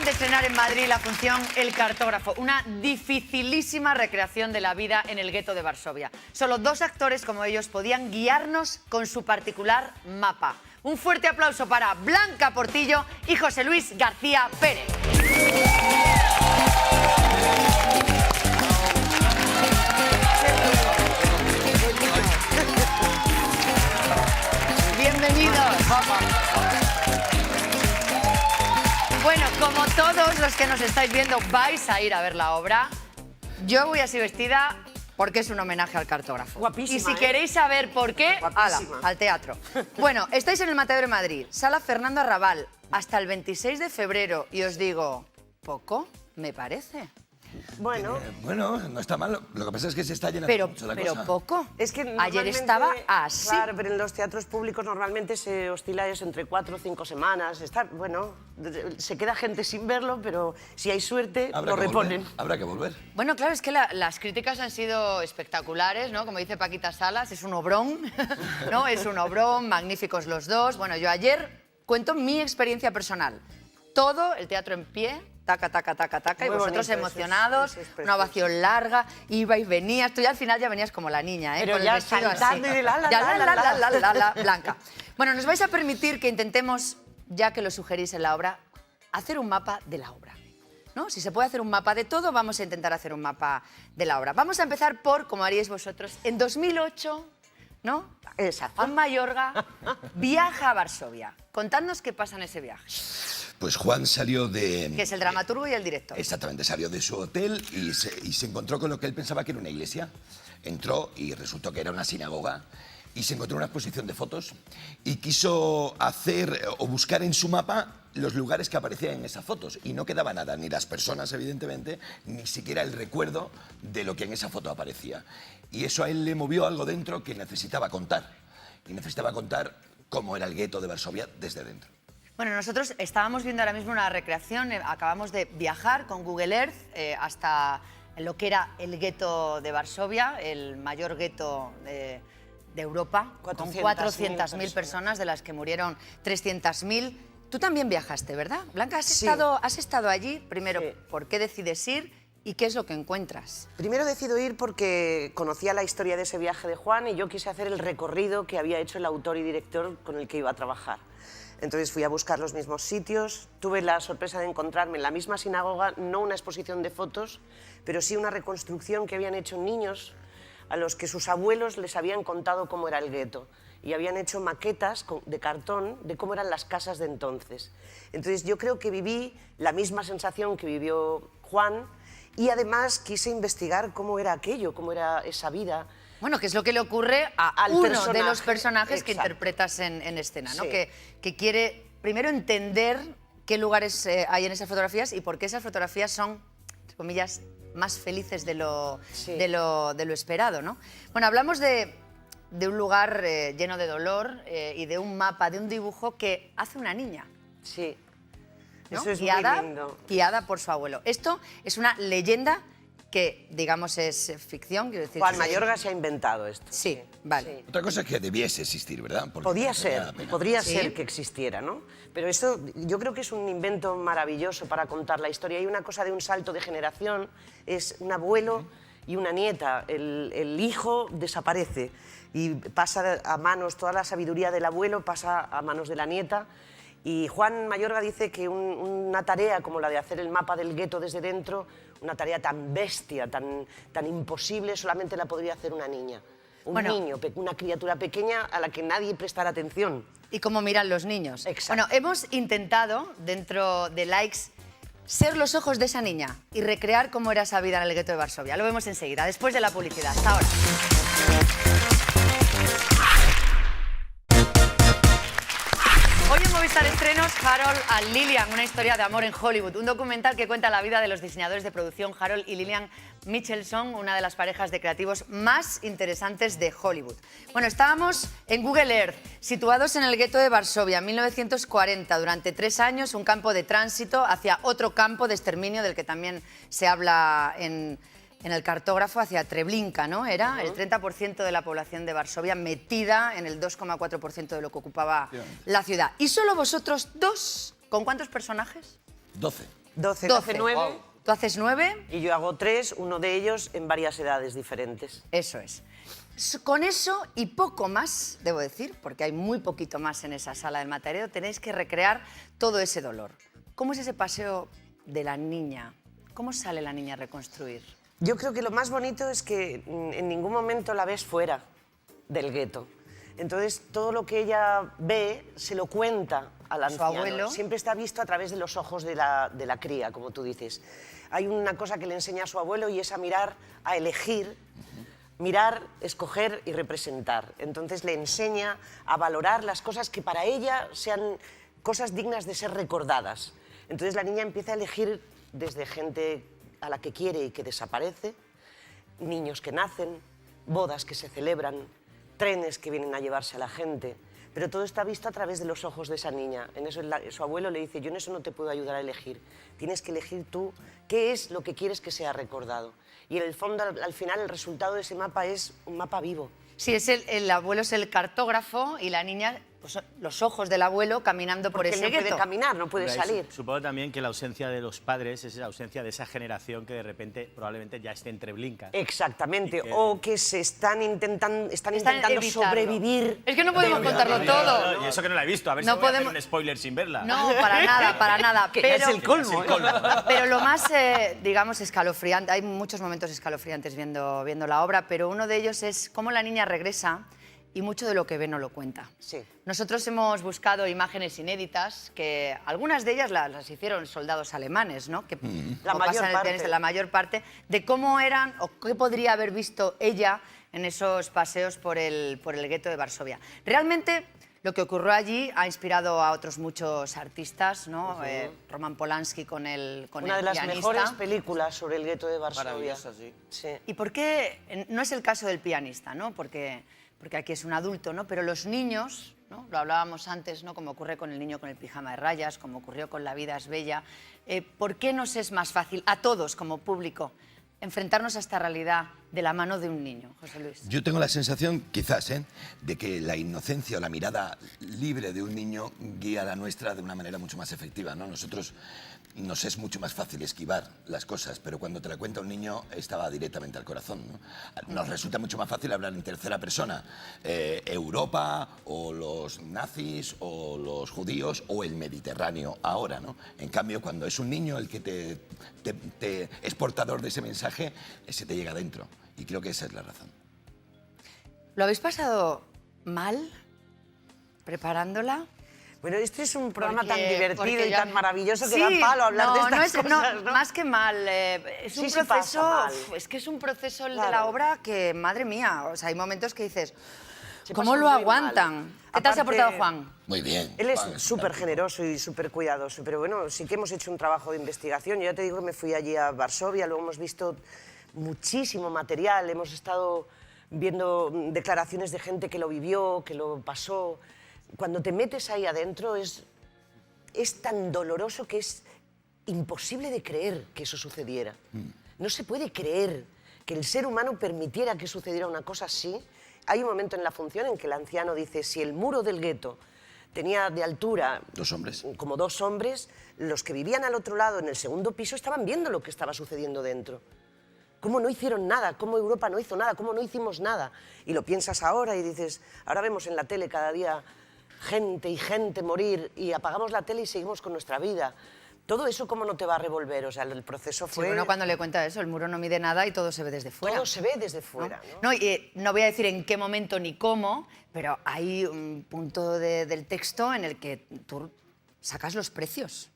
de estrenar en Madrid la función El Cartógrafo, una dificilísima recreación de la vida en el gueto de Varsovia. Solo 2 actores como ellos podían guiarnos con su particular mapa. Un fuerte aplauso para Blanca Portillo y José Luis García Pérez. Bienvenidos. Bueno, como todos los que nos estáis viendo vais a ir a ver la obra, yo voy así vestida porque es un homenaje al cartógrafo. Guapísima, y si queréis saber por qué, ala, al teatro. Bueno, estáis en el Matadero de Madrid, Sala Fernando Arrabal, hasta el 26 de febrero. Y os digo, ¿poco? Me parece. Bueno, Bueno, no está mal. Lo que pasa es que se está llenando mucho la Pero cosa. poco. es que Ayer normalmente, estaba así. Claro, pero en los teatros públicos normalmente se oscila eso entre 4 o 5 semanas. Está, bueno, se queda gente sin verlo, pero si hay suerte, Habrá lo que reponen. volver, habrá que volver. Bueno, claro, es que las críticas han sido espectaculares, ¿no? Como dice Paquita Salas, es un obrón, ¿no? Es un obrón, magníficos los dos. Bueno, yo ayer cuento mi experiencia personal. Todo el teatro en pie, taca, taca, taca, taca, y Muy vosotros bonito, emocionados, eso es una precioso. ovación larga, ibais, venías, tú ya al final ya venías como la niña, ¿eh? Pero Con el ya vestido saltando así. y la, Ya, Blanca. Bueno, nos vais a permitir que intentemos, ya que lo sugerís en la obra, hacer un mapa de la obra, ¿no? Si se puede hacer un mapa de todo, vamos a intentar hacer un mapa de la obra. Vamos a empezar por, como haríais vosotros, en 2008, ¿no? Exacto. Juan Mayorga viaja a Varsovia. Contadnos qué pasa en ese viaje. Pues Juan salió de... Que es el dramaturgo y el director. Exactamente, salió de su hotel y se encontró con lo que él pensaba que era una iglesia. Entró y resultó que era una sinagoga y se encontró una exposición de fotos y quiso hacer o buscar en su mapa los lugares que aparecían en esas fotos y no quedaba nada, ni las personas evidentemente, ni siquiera el recuerdo de lo que en esa foto aparecía. Y eso a él le movió algo dentro que necesitaba contar. Y necesitaba contar cómo era el gueto de Varsovia desde dentro. Bueno, nosotros estábamos viendo ahora mismo una recreación, acabamos de viajar con Google Earth hasta lo que era el gueto de Varsovia, el mayor gueto de Europa, con 400.000 personas, de las que murieron 300.000. Tú también viajaste, ¿verdad? Blanca, Sí. has estado allí. Primero, Sí. ¿por qué decides ir y qué es lo que encuentras? Primero decido ir porque conocía la historia de ese viaje de Juan y yo quise hacer el recorrido que había hecho el autor y director con el que iba a trabajar. Entonces fui a buscar los mismos sitios, tuve la sorpresa de encontrarme en la misma sinagoga, no una exposición de fotos, pero sí una reconstrucción que habían hecho niños a los que sus abuelos les habían contado cómo era el gueto y habían hecho maquetas de cartón de cómo eran las casas de entonces. Entonces yo creo que viví la misma sensación que vivió Juan y además quise investigar cómo era aquello, cómo era esa vida. Bueno, que es lo que le ocurre a Al uno de personaje, los personajes que exacto. interpretas en escena, ¿no? Sí. Que quiere primero entender qué lugares hay en esas fotografías y por qué esas fotografías son, entre comillas, más felices de lo, Sí. de lo esperado, ¿no? Bueno, hablamos de un lugar lleno de dolor y de un mapa, de un dibujo que hace una niña, Sí, ¿no? eso es guiada, muy lindo. guiada por su abuelo. Esto es una leyenda que, digamos, es ficción. Quiero decir, Juan es- Mayorga se ha inventado esto. Sí, vale. Sí. Otra cosa es que debiese existir, ¿verdad? Porque Podía sería ser, la pena. podría Sí. ser que existiera, ¿no? Pero esto yo creo que es un invento maravilloso para contar la historia. Hay una cosa de un salto de generación, es un abuelo y una nieta. El hijo desaparece y pasa a manos, toda la sabiduría del abuelo pasa a manos de la nieta. Y Juan Mayorga dice que una tarea como la de hacer el mapa del gueto desde dentro, una tarea tan bestia, tan imposible, solamente la podría hacer una niña. Un Bueno. niño, una criatura pequeña a la que nadie prestará atención. Y cómo miran los niños. Exacto. Bueno, hemos intentado, dentro de Likes, ser los ojos de esa niña y recrear cómo era esa vida en el gueto de Varsovia. Lo vemos enseguida, después de la publicidad. Hasta ahora. Hoy en Movistar Estrenos, Harold and Lillian, una historia de amor en Hollywood. Un documental que cuenta la vida de los diseñadores de producción Harold y Lillian Michelson, una de las parejas de creativos más interesantes de Hollywood. Bueno, estábamos en Google Earth, situados en el gueto de Varsovia, en 1940. Durante 3 años, un campo de tránsito hacia otro campo de exterminio del que también se habla en el cartógrafo, hacia Treblinka, ¿no? Era el 30% de la población de Varsovia metida en el 2,4% de lo que ocupaba la ciudad. Y solo vosotros 2, ¿con cuántos personajes? 12. 12, 9. Tú haces 9. Y yo hago 3, uno de ellos en varias edades diferentes. Eso es. Con eso y poco más, debo decir, porque hay muy poquito más en esa sala del Matadero, tenéis que recrear todo ese dolor. ¿Cómo es ese paseo de la niña? ¿Cómo sale la niña a reconstruir? Yo creo que lo más bonito es que en ningún momento la ves fuera del gueto. Entonces, todo lo que ella ve se lo cuenta al anciano. Su abuelo. Siempre está visto a través de los ojos de la cría, como tú dices. Hay una cosa que le enseña a su abuelo y es a mirar, a elegir, mirar, escoger y representar. Entonces le enseña a valorar las cosas que para ella sean cosas dignas de ser recordadas. Entonces la niña empieza a elegir desde gente a la que quiere y que desaparece, niños que nacen, bodas que se celebran, trenes que vienen a llevarse a la gente, pero todo está visto a través de los ojos de esa niña. En eso su abuelo le dice, yo en eso no te puedo ayudar a elegir, tienes que elegir tú qué es lo que quieres que sea recordado. Y en el fondo, al final, el resultado de ese mapa es un mapa vivo. Sí, el abuelo es el cartógrafo y la niña, pues, son los ojos del abuelo caminando por Porque ese él no gueto. puede caminar, no puede salir. Supongo también que la ausencia de los padres es la ausencia de esa generación que de repente probablemente ya esté entre blincas. Exactamente, que- o que se están intentando evitarlo. sobrevivir. Es que no podemos contarlo todo. Y eso que no la he visto, a ver No si voy a hacer podemos- un spoiler sin verla. No, para nada, para nada. Que ya es el colmo. Pero lo más, digamos, escalofriante, hay muchos momentos escalofriantes viendo la obra, pero uno de ellos es cómo la niña regresa y mucho de lo que ve no lo cuenta. Sí. Nosotros hemos buscado imágenes inéditas, que algunas de ellas las hicieron soldados alemanes, ¿no? Que La como mayor pasa en el parte. pianista, la mayor parte, de cómo eran o qué podría haber visto ella en esos paseos por el gueto de Varsovia. Realmente lo que ocurrió allí ha inspirado a otros muchos artistas, ¿no? Roman Polanski con el Una de las pianista. mejores películas sobre el gueto de Varsovia. Maravillosa, sí. Sí. ¿Y por qué? No es el caso del pianista, ¿no? Porque aquí es un adulto, ¿no? Pero los niños, ¿no? Lo hablábamos antes, ¿no? Como ocurre con el niño con el pijama de rayas, como ocurrió con La vida es bella. ¿Por qué nos es más fácil, a todos como público, enfrentarnos a esta realidad de la mano de un niño, José Luis? Yo tengo la sensación, quizás, de que la inocencia o la mirada libre de un niño guía la nuestra de una manera mucho más efectiva, ¿no? Nosotros nos es mucho más fácil esquivar las cosas, pero cuando te la cuenta un niño estaba directamente al corazón, ¿no? Nos resulta mucho más fácil hablar en tercera persona. Europa, o los nazis, o los judíos, o el Mediterráneo ahora, ¿no? En cambio, cuando es un niño el que te es portador de ese mensaje, se te llega dentro. Y creo que esa es la razón. ¿Lo habéis pasado mal preparándola? Bueno, este es un programa Porque- tan divertido porque y ya- tan maravilloso que Sí, da palo hablar de estas no, cosas, ¿no? más que mal. Es un Sí, sí proceso, pasa mal. es que es un proceso el de Claro. la obra que, madre mía, o sea, hay momentos que dices, Se ¿cómo pasa lo muy aguantan? mal. ¿Qué tal se ha Aparte- portado Juan? Muy bien. Él es Juan, súper fantástico. generoso y súper cuidadoso, pero bueno, sí que hemos hecho un trabajo de investigación. Yo ya te digo que me fui allí a Varsovia, luego hemos visto muchísimo material, hemos estado viendo declaraciones de gente que lo vivió, que lo pasó. Cuando te metes ahí adentro es tan doloroso que es imposible de creer que eso sucediera. No se puede creer que el ser humano permitiera que sucediera una cosa así. Hay un momento en la función en que el anciano dice, si el muro del gueto tenía de altura 2 hombres. como 2 hombres, los que vivían al otro lado, en el segundo piso, estaban viendo lo que estaba sucediendo dentro. ¿Cómo no hicieron nada? ¿Cómo Europa no hizo nada? ¿Cómo no hicimos nada? Y lo piensas ahora y dices, ahora vemos en la tele cada día gente y gente morir y apagamos la tele y seguimos con nuestra vida. Todo eso, ¿cómo no te va a revolver? O sea, el proceso Sí, fue... bueno, cuando le cuenta eso, el muro no mide nada y todo se ve desde fuera. Todo se ve desde fuera, ¿no? No, y no voy a decir en qué momento ni cómo, pero hay un punto del texto en el que tú sacas los precios.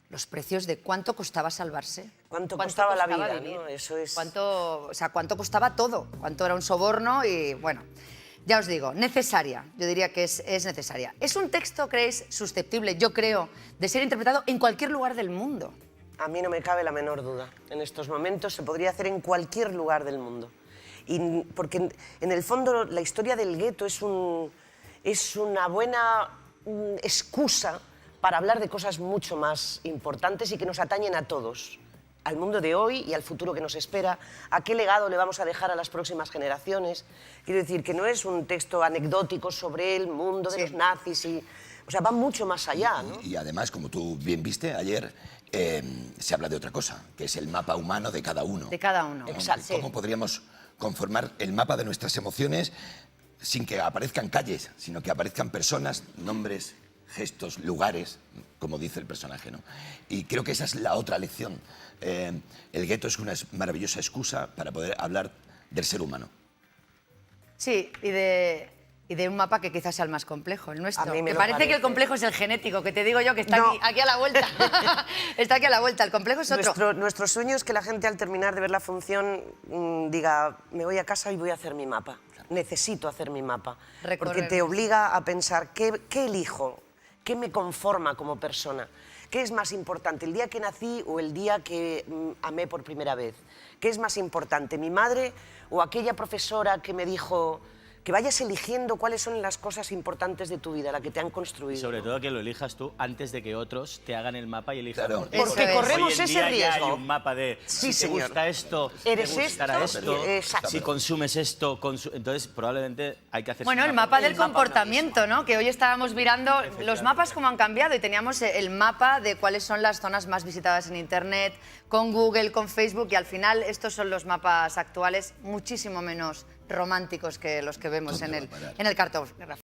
Los precios de cuánto costaba salvarse. Cuánto costaba la vida, vivir, ¿no? Eso es... cuánto costaba todo, cuánto era un soborno y, bueno, ya os digo, necesaria. Yo diría que es necesaria. ¿Es un texto, creéis, susceptible, yo creo, de ser interpretado en cualquier lugar del mundo? A mí no me cabe la menor duda. En estos momentos se podría hacer en cualquier lugar del mundo. Porque en el fondo la historia del gueto es una buena excusa para hablar de cosas mucho más importantes y que nos atañen a todos, al mundo de hoy y al futuro que nos espera, a qué legado le vamos a dejar a las próximas generaciones. Quiero decir que no es un texto anecdótico sobre el mundo de Sí. los nazis, o sea, va mucho más allá, ¿no? Y además, como tú bien viste ayer, se habla de otra cosa, que es el mapa humano de cada uno. De cada uno. ¿no? Exacto. De cómo podríamos conformar el mapa de nuestras emociones sin que aparezcan calles, sino que aparezcan personas, nombres, gestos, lugares, como dice el personaje, ¿no? Y creo que esa es la otra lección. El gueto es una maravillosa excusa para poder hablar del ser humano. Sí, y de un mapa que quizás sea el más complejo, el nuestro. A mí me Me lo parece que el parece. complejo es el genético, que te digo yo que está No. aquí a la vuelta. Está aquí a la vuelta, el complejo es otro. Nuestro sueño es que la gente al terminar de ver la función diga, me voy a casa y voy a hacer mi mapa. Necesito hacer mi mapa. Porque Recorrer. te obliga a pensar, ¿qué elijo? ¿Qué me conforma como persona? ¿Qué es más importante, el día que nací o el día que amé por primera vez? ¿Qué es más importante, mi madre o aquella profesora que me dijo que vayas eligiendo cuáles son las cosas importantes de tu vida, la que te han construido? Y sobre ¿no? todo que lo elijas tú antes de que otros te hagan el mapa y elijan Claro. por ti. Porque Hoy corremos en ese día ya riesgo. hay un mapa de Sí, si te señor. gusta esto, Eres te gustará esto, esto, exacto. si consumes esto, entonces probablemente hay que hacer Bueno, el mapa del comportamiento, ¿no? Que hoy estábamos mirando los mapas cómo han cambiado y teníamos el mapa de cuáles son las zonas más visitadas en Internet, con Google, con Facebook, y al final estos son los mapas actuales muchísimo menos románticos que los que vemos ¿Dónde en va a parar? el cartógrafo.